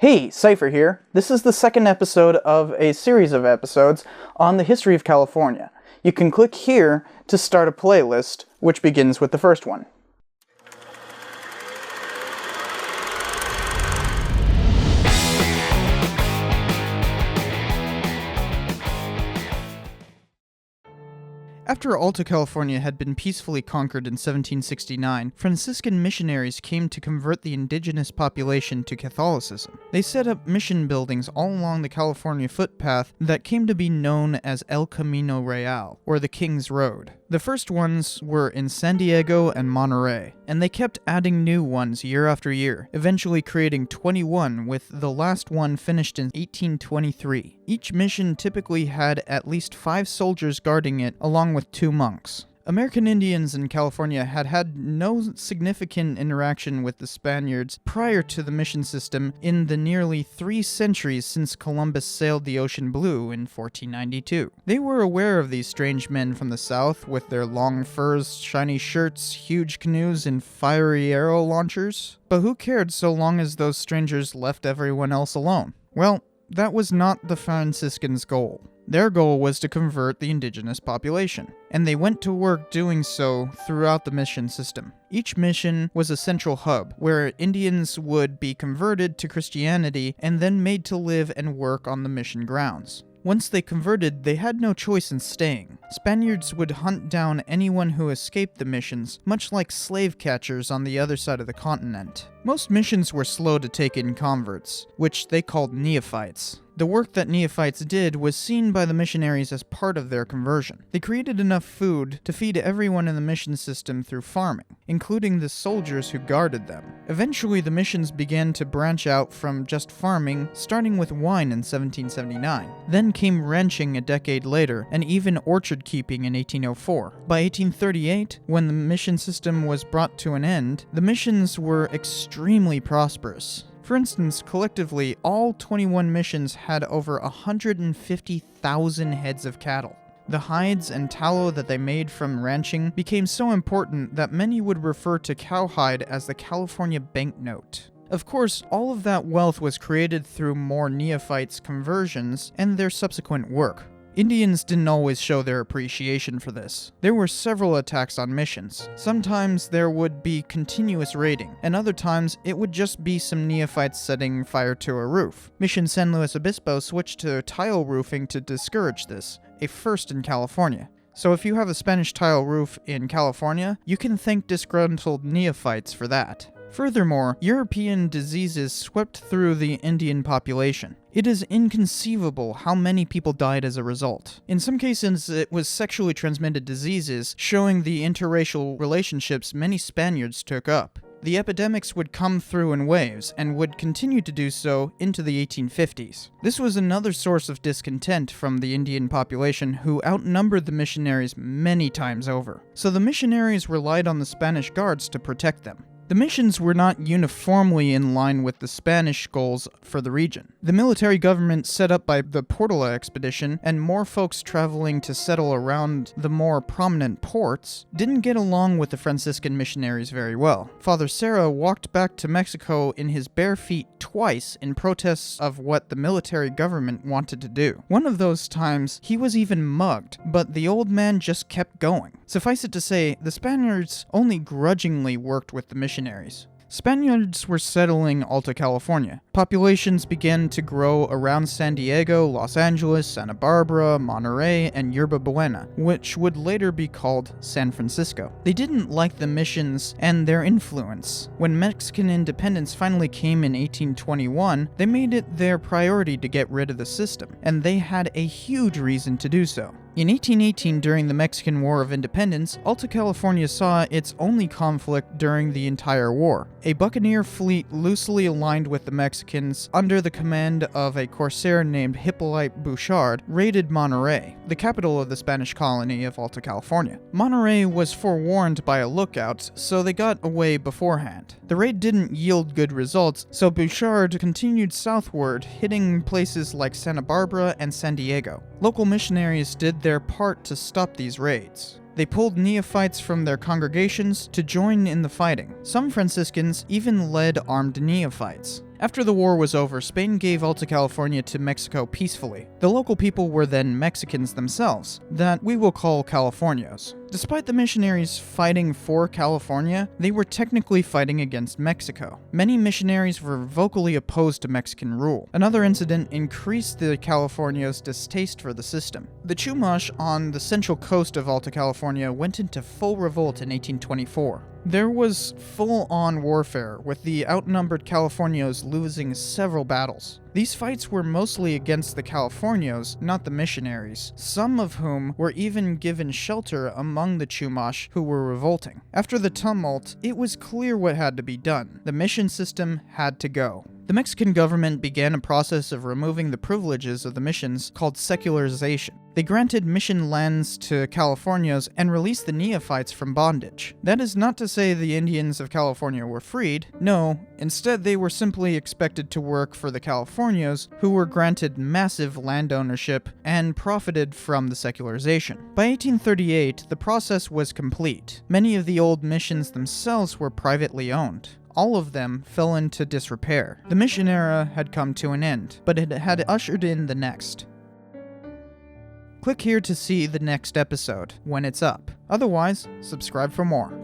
Hey, Cypher here. This is the second episode of a series of episodes on the history of California. You can click here to start a playlist, which begins with the first one. After Alta California had been peacefully conquered in 1769, Franciscan missionaries came to convert the indigenous population to Catholicism. They set up mission buildings all along the California footpath that came to be known as El Camino Real, or the King's Road. The first ones were in San Diego and Monterey, and they kept adding new ones year after year, eventually creating 21, with the last one finished in 1823. Each mission typically had at least 5 soldiers guarding it, along with 2 monks. American Indians in California had had no significant interaction with the Spaniards prior to the mission system in the nearly 3 centuries since Columbus sailed the ocean blue in 1492. They were aware of these strange men from the south with their long furs, shiny shirts, huge canoes, and fiery arrow launchers. But who cared so long as those strangers left everyone else alone? Well, that was not the Franciscans' goal. Their goal was to convert the indigenous population, and they went to work doing so throughout the mission system. Each mission was a central hub, where Indians would be converted to Christianity and then made to live and work on the mission grounds. Once they converted, they had no choice in staying. Spaniards would hunt down anyone who escaped the missions, much like slave catchers on the other side of the continent. Most missions were slow to take in converts, which they called neophytes. The work that neophytes did was seen by the missionaries as part of their conversion. They created enough food to feed everyone in the mission system through farming, including the soldiers who guarded them. Eventually, the missions began to branch out from just farming, starting with wine in 1779. Then came ranching a decade later, and even orchard keeping in 1804. By 1838, when the mission system was brought to an end, the missions were extremely prosperous. For instance, collectively, all 21 missions had over 150,000 heads of cattle. The hides and tallow that they made from ranching became so important that many would refer to cowhide as the California banknote. Of course, all of that wealth was created through more neophytes' conversions and their subsequent work. Indians didn't always show their appreciation for this. There were several attacks on missions. Sometimes there would be continuous raiding, and other times it would just be some neophytes setting fire to a roof. Mission San Luis Obispo switched to tile roofing to discourage this, a first in California. So if you have a Spanish tile roof in California, you can thank disgruntled neophytes for that. Furthermore, European diseases swept through the Indian population. It is inconceivable how many people died as a result. In some cases, it was sexually transmitted diseases, showing the interracial relationships many Spaniards took up. The epidemics would come through in waves, and would continue to do so into the 1850s. This was another source of discontent from the Indian population, who outnumbered the missionaries many times over. So the missionaries relied on the Spanish guards to protect them. The missions were not uniformly in line with the Spanish goals for the region. The military government set up by the Portola expedition, and more folks traveling to settle around the more prominent ports, didn't get along with the Franciscan missionaries very well. Father Serra walked back to Mexico in his bare feet twice in protest of what the military government wanted to do. One of those times, he was even mugged, but the old man just kept going. Suffice it to say, the Spaniards only grudgingly worked with the missionaries. Spaniards were settling Alta California. Populations began to grow around San Diego, Los Angeles, Santa Barbara, Monterey, and Yerba Buena, which would later be called San Francisco. They didn't like the missions and their influence. When Mexican independence finally came in 1821, they made it their priority to get rid of the system, and they had a huge reason to do so. In 1818, during the Mexican War of Independence, Alta California saw its only conflict during the entire war. A buccaneer fleet loosely aligned with the Mexicans, under the command of a corsair named Hippolyte Bouchard, raided Monterey, the capital of the Spanish colony of Alta California. Monterey was forewarned by a lookout, so they got away beforehand. The raid didn't yield good results, so Bouchard continued southward, hitting places like Santa Barbara and San Diego. Local missionaries did their part to stop these raids. They pulled neophytes from their congregations to join in the fighting. Some Franciscans even led armed neophytes. After the war was over, Spain gave Alta California to Mexico peacefully. The local people were then Mexicans themselves, that we will call Californios. Despite the missionaries fighting for California, they were technically fighting against Mexico. Many missionaries were vocally opposed to Mexican rule. Another incident increased the Californios' distaste for the system. The Chumash on the central coast of Alta California went into full revolt in 1824. There was full-on warfare, with the outnumbered Californios losing several battles. These fights were mostly against the Californios, not the missionaries, some of whom were even given shelter among the Chumash who were revolting. After the tumult, it was clear what had to be done. The mission system had to go. The Mexican government began a process of removing the privileges of the missions called secularization. They granted mission lands to Californios and released the neophytes from bondage. That is not to say the Indians of California were freed. No, instead they were simply expected to work for the Californios, who were granted massive land ownership and profited from the secularization. By 1838, the process was complete. Many of the old missions themselves were privately owned. All of them fell into disrepair. The mission era had come to an end, but it had ushered in the next. Click here to see the next episode when it's up. Otherwise, subscribe for more.